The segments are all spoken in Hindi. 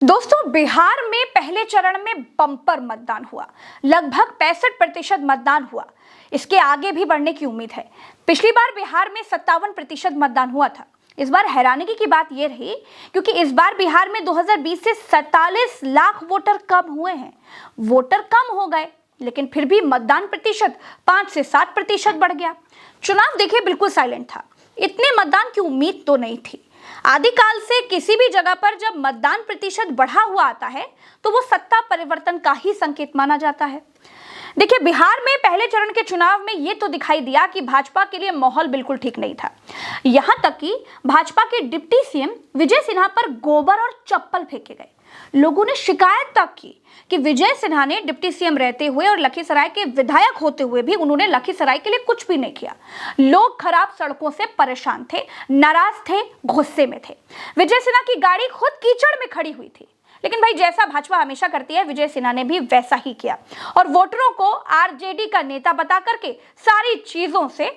दोस्तों, बिहार में पहले चरण में बम्पर मतदान हुआ। लगभग 65% मतदान हुआ। इसके आगे भी बढ़ने की उम्मीद है। पिछली बार बिहार में 57% मतदान हुआ था। इस बार हैरानी की बात यह रही क्योंकि इस बार बिहार में 2020 से 47 लाख वोटर कम हुए हैं। वोटर कम हो गए, लेकिन फिर भी मतदान प्रतिशत 5 से 7% बढ़ गया। चुनाव देखिए बिल्कुल साइलेंट था। इतने मतदान की उम्मीद तो नहीं थी। आदिकाल से किसी भी जगह पर जब मतदान प्रतिशत बढ़ा हुआ आता है तो वो सत्ता परिवर्तन का ही संकेत माना जाता है। देखिए, बिहार में पहले चरण के चुनाव में ये तो दिखाई दिया कि भाजपा के लिए माहौल बिल्कुल ठीक नहीं था। यहां तक कि भाजपा के डिप्टी सीएम विजय सिन्हा पर गोबर और चप्पल फेंके गए। लोगों ने शिकायत तक की कि विजय सिन्हा ने डिप्टी सीएम रहते हुए और लखीसराय के विधायक होते हुए भी उन्होंने लखीसराय के लिए कुछ भी नहीं किया। लोग खराब सड़कों से परेशान थे, नाराज थे, गुस्से में थे। विजय सिन्हा की गाड़ी खुद कीचड़ में खड़ी हुई थी। लेकिन भाई, जैसा भाजपा हमेशा करती है, विजय सिन्हा ने भी वैसा ही किया और वोटरों को आरजेडी का नेता बता करके सारी चीजों से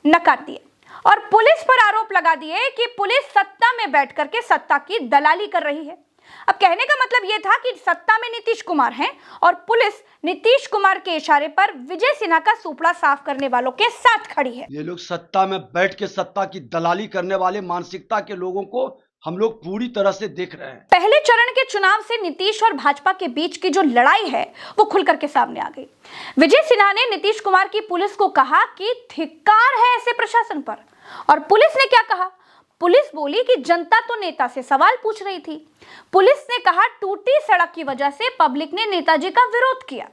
नकार दिए और पुलिस पर आरोप लगा दिए कि पुलिस सत्ता में बैठ करके सत्ता की दलाली कर रही है। अब कहने का मतलब यह था कि सत्ता में नीतीश कुमार हैं और पुलिस नीतीश कुमार के इशारे पर विजय सिन्हा का सुपड़ा साफ करने वालों के साथ खड़ी है। ये लोग सत्ता में बैठ के सत्ता की दलाली करने वाले मानसिकता के लोगों को हम लोग पूरी तरह से देख रहे हैं। पहले चरण के चुनाव से नीतीश और भाजपा के बीच की जो लड़ाई है वो खुल करके सामने आ गई। विजय सिन्हा ने नीतीश कुमार की पुलिस को कहा कि धिक्कार है ऐसे प्रशासन पर, और पुलिस ने क्या कहा? पुलिस बोली कि जनता तो नेता से सवाल पूछ रही थी। पुलिस ने कहा टूटी सड़क की वजह से पब्लिक ने नेताजी का विरोध किया।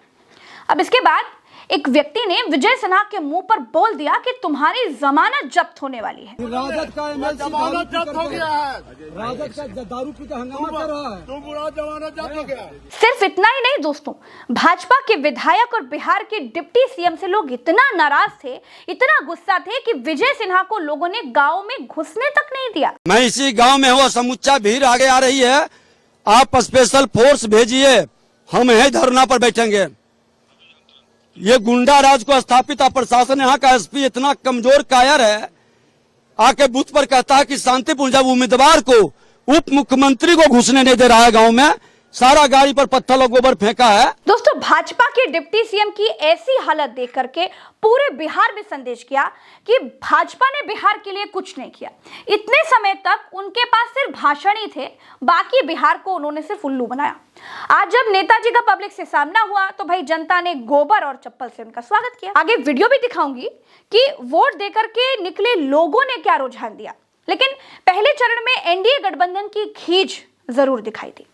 अब इसके बाद एक व्यक्ति ने विजय सिन्हा के मुंह पर बोल दिया कि तुम्हारी जमानत जब्त होने वाली है। राजद का जमानत जब्त हो गया है। राजद का दारू पी के हंगामा कर रहा है। तुम बुरा जमानत जब्त हो गया। सिर्फ इतना ही नहीं दोस्तों, भाजपा के विधायक और बिहार के डिप्टी सीएम से लोग इतना नाराज थे, इतना गुस्सा थे कि विजय सिन्हा को लोगों ने गाँव में घुसने तक नहीं दिया। मैं इसी गाँव में हूँ, समुच्चा भीड़ आगे आ रही है। आप स्पेशल फोर्स भेजिए, हम यही धरना पर बैठेंगे। ये गुंडा राज को स्थापित प्रशासन, यहाँ का एसपी इतना कमजोर कायर है, आके बूथ पर कहता है कि शांतिपूर्ण, जब उम्मीदवार को उप मुख्यमंत्री को घुसने नहीं दे रहा है गांव में, सारा गाड़ी पर पत्थर और गोबर फेंका है। दोस्तों, भाजपा के डिप्टी सीएम की ऐसी हालत देख करके पूरे बिहार में संदेश किया कि भाजपा ने बिहार के लिए कुछ नहीं किया। इतने समय तक उनके पास सिर्फ भाषण ही थे, बाकी बिहार को उन्होंने सिर्फ उल्लू बनाया। आज जब नेताजी का पब्लिक से सामना हुआ तो भाई जनता ने गोबर और चप्पल से उनका स्वागत किया। आगे वीडियो भी दिखाऊंगी कि वोट देकर के निकले लोगों ने क्या रुझान दिया। लेकिन पहले चरण में एनडीए गठबंधन की खींच जरूर दिखाई थी।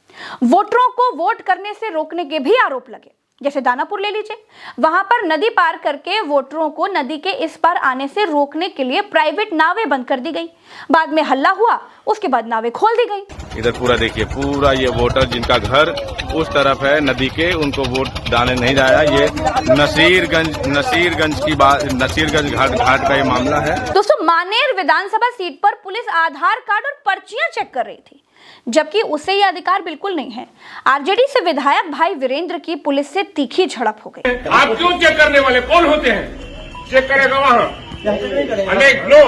वोटरों को वोट करने से रोकने के भी आरोप लगे। जैसे दानापुर ले लीजिए, वहां पर नदी पार करके वोटरों को नदी के इस पार आने से रोकने के लिए प्राइवेट नावें बंद कर दी गई। बाद में हल्ला हुआ, उसके बाद नावें खोल दी गई। इधर पूरा देखिए, पूरा ये वोटर जिनका घर उस तरफ है नदी के, उनको वोट डालने नहीं जाया। ये नसीरगंज की बात, नसीरगंज घाट का ये मामला है। दोस्तों, मानेर विधानसभा सीट पर पुलिस आधार कार्ड और पर्चियां चेक कर रही थी, जबकि उसे यह अधिकार बिल्कुल नहीं है। आरजेडी से विधायक भाई वीरेंद्र की पुलिस से तीखी झड़प हो गई। आप क्यों चेक करने वाले कौन होते हैं? चेक करेगा वहाँ अनेक लोग।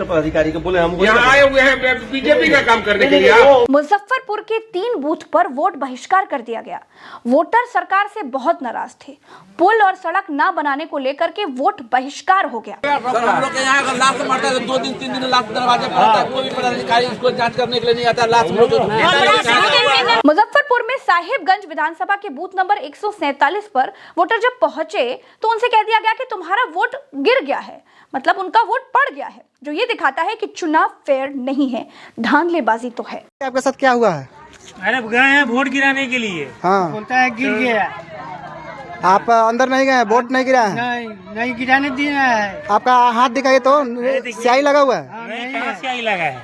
अधिकारी को बोले हम यहाँ आए हुए हैं बीजेपी का काम करने के लिए। मुजफ्फरपुर के 3 बूथ पर वोट बहिष्कार कर दिया गया। वोटर सरकार से बहुत नाराज थे। पुल और सड़क न बनाने को लेकर के वोट बहिष्कार हो गया। हम लोग के यहाँ अगर लाश मरता है तो 2 दिन 3 दिन लाश दरवाजे पर रहता है, कोई भी पदाधिकारी उसको जांच करने के लिए नहीं आता। लाश मुजफ्फरपुर में साहिबगंज विधानसभा के बूथ नंबर 147 पर वोटर जब पहुंचे तो उनसे कह दिया गया कि तुम्हारा वोट गिर गया है, मतलब उनका वोट पड़ गया है, जो ये दिखाता है कि चुनाव फेयर नहीं है, धांधलेबाजी तो है। आपके साथ क्या हुआ है? अरे गए हैं वोट गिराने के लिए। हाँ, बोलता है गिर गया। आप अंदर नहीं गए, वोट नहीं गिरा है? नहीं गिराने दिया है। आपका हाथ दिखाइए तो, स्याही लगा हुआ है। नहीं, कहाँ स्याही लगा है?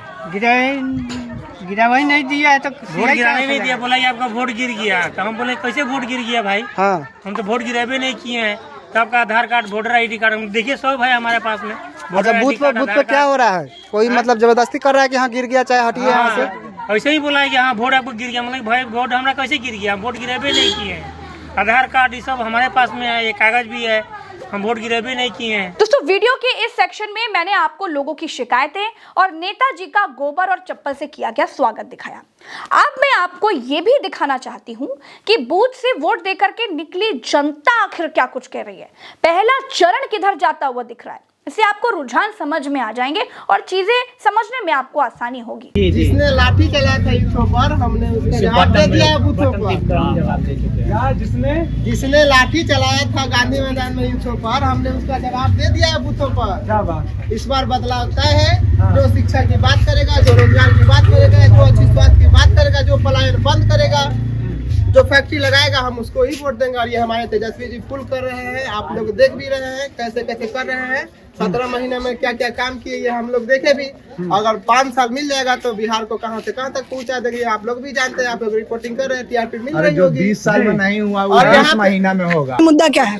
गिरा वही नहीं दिया है तो वोट गिराने नहीं दिया। बोला आपका वोट गिर गया, तो हम बोले कैसे वोट गिर गया भाई? हाँ, हम तो वोट गिरावे नहीं किए हैं। तो आपका आधार कार्ड, वोटर ID कार्ड देखिए सब है हमारे पास में। अच्छा, बूथ पर क्या हो रहा है? कोई मतलब जबरदस्ती कर रहा है कि हाँ गिर गया, चाहे हटिए यहाँ से? ऐसे ही बोला है कि हाँ वोट आपको गिर गया। मतलब भाई वोट हमारा कैसे गिर गया? वोट गिरावे नहीं किए हैं। आधार कार्ड ये सब हमारे पास में है, ये कागज भी है, हम वोट गिरे भी नहीं किए हैं। दोस्तों, वीडियो के इस सेक्शन में मैंने आपको लोगों की शिकायतें और नेताजी का गोबर और चप्पल से किया गया स्वागत दिखाया। अब मैं आपको ये भी दिखाना चाहती हूँ कि बूथ से वोट देकर के निकली जनता आखिर क्या कुछ कह रही है। पहला चरण किधर जाता हुआ दिख रहा है, इससे आपको रुझान समझ में आ जाएंगे और चीजें समझने में आपको आसानी होगी। जिसने लाठी चलाया था यूथों पर, हमने उसका जवाब दे दिया है बूथों पर। जिसने लाठी चलाया था गांधी मैदान में यूथों पर, हमने उसका जवाब दे दिया है बूथों पर। इस बार बदलाव तय है। जो शिक्षा की बात करेगा, जो रोजगार की बात करेगा, जो अच्छी स्वास्थ्य की बात करेगा, जो पलायन बंद करेगा, जो फैक्ट्री लगाएगा, हम उसको ही वोट देंगे। और ये हमारे तेजस्वी जी फुल कर रहे हैं, आप लोग देख भी रहे हैं कैसे कैसे कर रहे हैं। 17 महीने में क्या क्या काम किए ये हम लोग देखे भी। अगर 5 साल मिल जाएगा तो बिहार को कहां से कहां तक पहुंचा देंगे, आप लोग भी जानते हैं। आप लोग रिपोर्टिंग कर रहे हैं, टीआरपी मिल रही होगी। 20 साल में नहीं हुआ वो और 10 महीना में होगा। मुद्दा क्या है?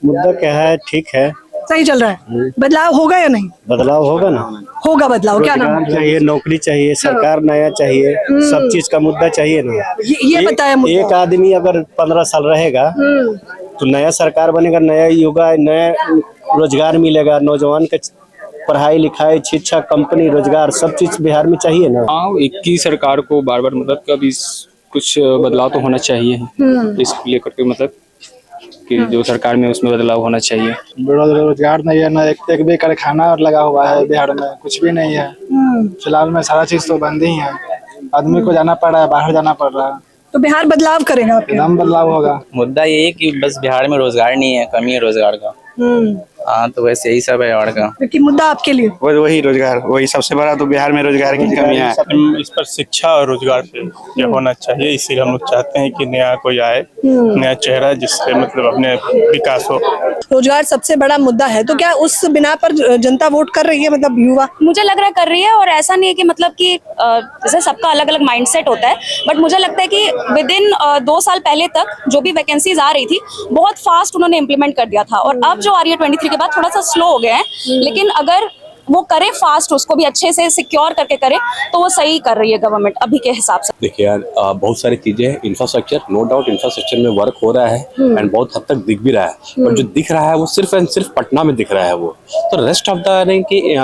मुद्दा क्या है? ठीक है, सही चल रहा है। बदलाव होगा या नहीं? बदलाव होगा ना, होगा बदलाव। क्या नाम चाहिए? नौकरी चाहिए, सरकार नया चाहिए, सब चीज का मुद्दा चाहिए ना। ये बताया मुद्दा। एक आदमी अगर 15 साल रहेगा तो नया सरकार बनेगा, नया युग, नया रोजगार मिलेगा, नौजवान के पढ़ाई लिखाई, शिक्षा, कंपनी, रोजगार, सब चीज बिहार में चाहिए ना। हाँ, एक ही सरकार को बार बार मतलब कभी कुछ बदलाव तो होना चाहिए इसको लेकर के, मतलब कि जो सरकार में उसमें बदलाव होना चाहिए। रोजगार नहीं है ना, एक भी कारखाना लगा हुआ है बिहार में, कुछ भी नहीं है। फिलहाल में सारा चीज तो बंद ही है, आदमी को जाना पड़ रहा है, बाहर जाना पड़ रहा है। तो बिहार बदलाव करेगा? एकदम बदलाव होगा। मुद्दा ये है कि बस बिहार में रोजगार नहीं है, कमी है रोजगार का। हाँ, तो वैसे यही सब है और का। लेकिन मुद्दा आपके लिए वही रोजगार, वही सबसे बड़ा तो बिहार में रोजगार की कमी है। इस पर शिक्षा और रोजगार पे क्या होना चाहिए, इसीलिए हम लोग चाहते हैं कि नया कोई आए, नया चेहरा, जिससे मतलब अपने विकास हो। रोजगार सबसे बड़ा मुद्दा है, तो क्या उस बिना पर जनता वोट कर रही है? मतलब युवा, मुझे लग रहा है कर रही है। और ऐसा नहीं है कि मतलब कि जैसे सबका अलग अलग माइंडसेट होता है, बट मुझे लगता है कि विद इन 2 साल पहले तक जो भी वैकेंसीज आ रही थी बहुत फास्ट उन्होंने इम्प्लीमेंट कर दिया था। और अब जो आ रही है 23 के बाद थोड़ा सा स्लो हो गया है, लेकिन अगर वो करे फास्ट, उसको भी अच्छे से सिक्योर करके करे, तो वो सही कर रही है गवर्नमेंट अभी के हिसाब से। देखिए यार, बहुत सारी चीजें हैं। इंफ्रास्ट्रक्चर, नो डाउट इंफ्रास्ट्रक्चर में वर्क हो रहा है एंड बहुत हद तक दिख भी रहा है, पर जो दिख रहा है वो सिर्फ एंड सिर्फ पटना में दिख रहा है। वो तो रेस्ट ऑफ द नहीं कि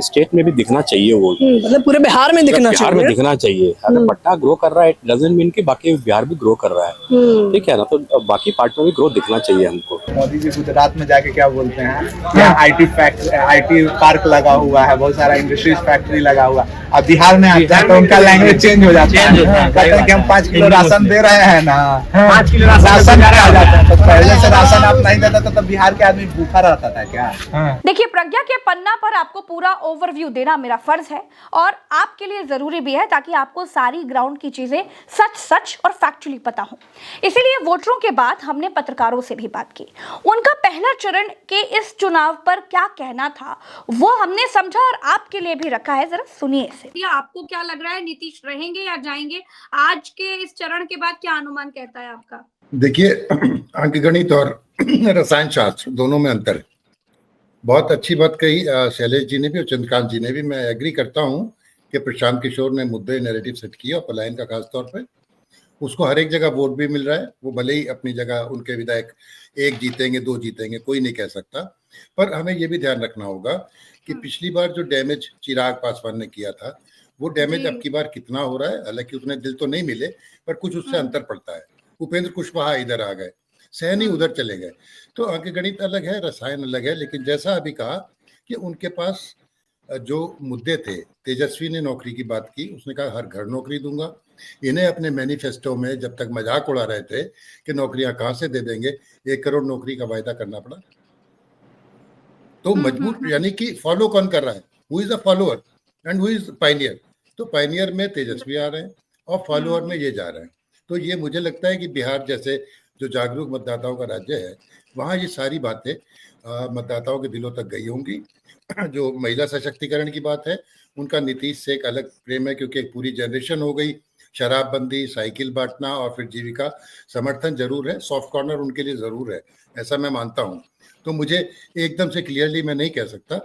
स्टेट में भी दिखना चाहिए। वो मतलब पूरे बिहार में दिखना चाहिए। बिहार में दिखना चाहिए। अगर पटना ग्रो कर रहा है, इट डजंट मीन कि बाकी बिहार भी ग्रो कर रहा है, ठीक है ना। तो बाकी पार्ट में भी ग्रोथ दिखना चाहिए हमको। मोदी जी गुजरात में जाके क्या बोलते हैं, यहाँ IT पार्क लगा हुआ है, बहुत सारा इंडस्ट्रीज फैक्ट्री लगा हुआ। अब बिहार में आता है तो उनका लैंग्वेज चेंज हो जाता है। कहते हैं कि हम 5 किलो राशन दे रहे हैं ना, 5 किलो राशन आ जाता है। तो पहले से राशन आप नहीं देता तो बिहार के आदमी भूखा रहता था क्या? देखिए, प्रज्ञा के पन्ना पर आपको पूरा ओवरव्यू देना मेरा फर्ज है और आपके लिए जरूरी भी है, ताकि आपको सारी ग्राउंड की चीजें सच और फैक्चुअली पता हो। इसीलिए वोटरों के बाद हमने पत्रकारों से भी बात की। उनका पहला चरण के इस चुनाव पर क्या कहना था वो हमने समझा और आपके लिए भी रखा है, जरा सुनिए इसे। आपको क्या लग रहा है, नीतीश रहेंगे या जाएंगे? आज के इस चरण के बाद क्या अनुमान कहता है आपका? देखिए, अंकगणित और रसायन शास्त्र दोनों में अंतर है। बहुत अच्छी बात कही शैलेश जी ने भी और चंद्रकांत जी ने भी। मैं एग्री करता हूं कि प्रशांत किशोर ने मुद्दे नैरेटिव सेट किया, और पलायन का खास तौर पे उसको हर एक जगह वोट भी मिल रहा है। वो भले ही अपनी जगह उनके विधायक 1 जीतेंगे 2 जीतेंगे, कोई नहीं कह सकता, पर हमें ये भी ध्यान रखना होगा कि पिछली बार जो डैमेज चिराग पासवान ने किया था, वो डैमेज अब की बार कितना हो रहा है। हालांकि उतने दिल तो नहीं मिले, पर कुछ उससे अंतर पड़ता है। उपेंद्र कुशवाहा इधर आ गए, सैनी उधर चले गए, तो अंकगणित अलग है, रसायन अलग है। लेकिन जैसा अभी कहा कि उनके पास जो मुद्दे थे, तेजस्वी ने नौकरी की बात की, उसने कहा हर घर नौकरी दूंगा। इन्हें अपने मैनिफेस्टो में जब तक मजाक उड़ा रहे थे कि नौकरियां कहां से दे देंगे, 1 करोड़ नौकरी का वायदा करना पड़ा। तो मजबूर, यानी कि फॉलो कौन कर रहा है, who is a follower and who is Pioneer. तो पायनियर में तेजस्वी आ रहे हैं और फॉलोअर में ये जा रहे हैं। तो ये मुझे लगता है कि बिहार जैसे जो जागरूक मतदाताओं का राज्य है, वहाँ ये सारी बातें मतदाताओं के दिलों तक गई होंगी। जो महिला सशक्तिकरण की बात है, उनका नीतीश से एक अलग प्रेम है, क्योंकि एक पूरी जनरेशन हो गई। शराबबंदी, साइकिल बांटना और फिर जीविका समर्थन जरूर है, सॉफ्ट कॉर्नर उनके लिए जरूर है, ऐसा मैं मानता हूँ। तो मुझे एकदम से क्लियरली मैं नहीं कह सकता,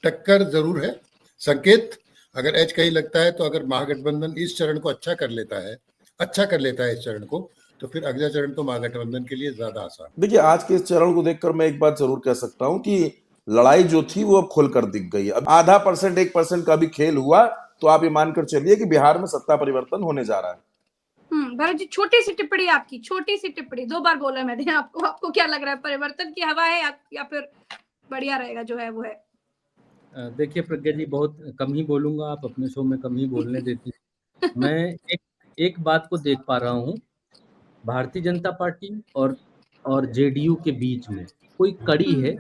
टक्कर जरूर है। संकेत अगर एज कहीं लगता है तो अगर महागठबंधन इस चरण को अच्छा कर लेता है इस चरण को, तो फिर अगला चरण तो महागठबंधन के लिए ज्यादा आसान। देखिए, आज के इस चरण को देखकर मैं एक बात जरूर कह सकता हूं कि लड़ाई जो थी वो अब खुलकर दिख गई। अब 0.5% 1% का भी खेल हुआ तो आप ये मानकर चलिए कि बिहार में सत्ता परिवर्तन होने जा रहा है। भरत जी, छोटी सी टिप्पणी आपकी, छोटी सी टिप्पणी, 2 बार बोला मैंने आपको। आपको क्या लग रहा है, परिवर्तन की हवा है या फिर बढ़िया रहेगा जो है वो है? देखिए प्रज्ञा जी, बहुत कम ही बोलूंगा, आप अपने शो में कम ही बोलने देती हैं। मैं एक बात को देख पा रहा हूँ, भारतीय जनता पार्टी और जेडीयू के बीच में कोई कड़ी है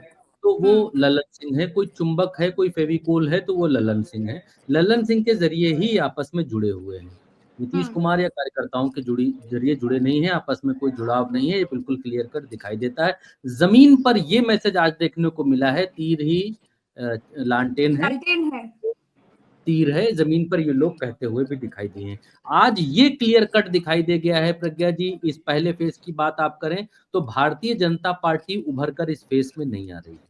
तो वो ललन सिंह है, कोई चुंबक है, कोई फेविकोल है तो वो ललन सिंह है। ललन सिंह के जरिए ही आपस में जुड़े हुए हैं। नीतीश कुमार या कार्यकर्ताओं के जरिए जुड़े नहीं है, आपस में कोई जुड़ाव नहीं है, ये बिल्कुल क्लियर कट दिखाई देता है। जमीन पर ये मैसेज आज देखने को मिला है, तीर ही लालटेन है, तीर है, जमीन पर ये लोग कहते हुए भी दिखाई दिए हैं। आज ये क्लियर कट दिखाई दे गया है प्रज्ञा जी। इस पहले फेज की बात आप करें तो भारतीय जनता पार्टी उभर कर इस फेज में नहीं आ रही है।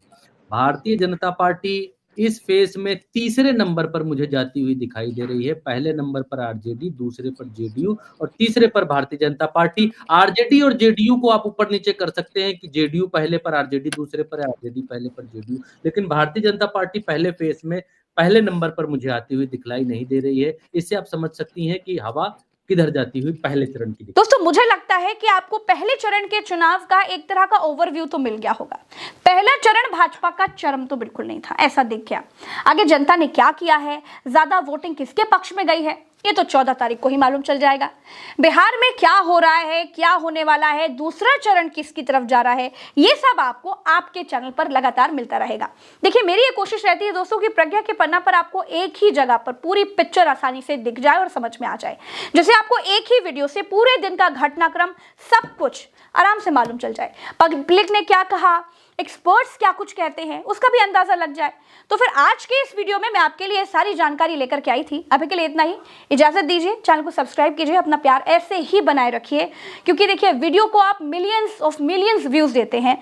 भारतीय जनता पार्टी इस फेज में तीसरे नंबर पर मुझे जाती हुई दिखाई दे रही है। पहले नंबर पर आरजेडी, दूसरे पर जेडीयू और तीसरे पर भारतीय जनता पार्टी। आरजेडी और जेडीयू को आप ऊपर नीचे कर सकते हैं कि जेडीयू पहले पर आरजेडी, दूसरे पर आरजेडी, पहले पर जेडीयू, लेकिन भारतीय जनता पार्टी पहले फेज में पहले नंबर पर मुझे आती हुई दिखलाई नहीं दे रही है। इससे आप समझ सकती हैं कि हवा किधर जाती हुई पहले चरण की। दोस्तों, मुझे लगता है कि आपको पहले चरण के चुनाव का एक तरह का ओवरव्यू तो मिल गया होगा। पहला चरण भाजपा का चरम तो बिल्कुल नहीं था, ऐसा दिख गया। आगे जनता ने क्या किया है, ज्यादा वोटिंग किसके पक्ष में गई है, ये तो 14 तारीख को ही मालूम चल जाएगा। बिहार में क्या हो रहा है, क्या होने वाला है, दूसरा चरण किसकी तरफ जा रहा है, ये सब आपको आपके चैनल पर लगातार मिलता रहेगा। देखिए, मेरी ये कोशिश रहती है दोस्तों कि प्रज्ञा के पन्ना पर आपको एक ही जगह पर पूरी पिक्चर आसानी से दिख जाए और समझ में आ जाए, जैसे आपको एक ही वीडियो से पूरे दिन का घटनाक्रम सब कुछ आराम से मालूम चल जाए। पब्लिक ने क्या कहा, एक्सपर्ट्स क्या कुछ कहते हैं, उसका भी अंदाजा लग जाए। तो फिर आज के इस वीडियो में मैं आपके लिए सारी जानकारी लेकर के आई थी। अभी के लिए इतना ही, इजाजत दीजिए, चैनल को सब्सक्राइब कीजिए, अपना प्यार ऐसे ही बनाए रखिए, क्योंकि देखिए वीडियो को आप मिलियंस व्यूज देते हैं,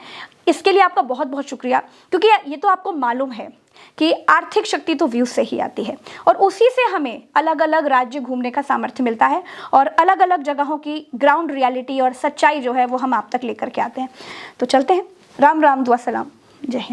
इसके लिए आपका बहुत बहुत शुक्रिया। क्योंकि ये तो आपको मालूम है कि आर्थिक शक्ति तो व्यूज से ही आती है और उसी से हमें अलग अलग राज्य घूमने का सामर्थ्य मिलता है और अलग अलग जगहों की ग्राउंड रियलिटी और सच्चाई जो है वो हम आप तक लेकर के आते हैं। तो चलते हैं, राम राम, दुआ सलाम, जय हिंद।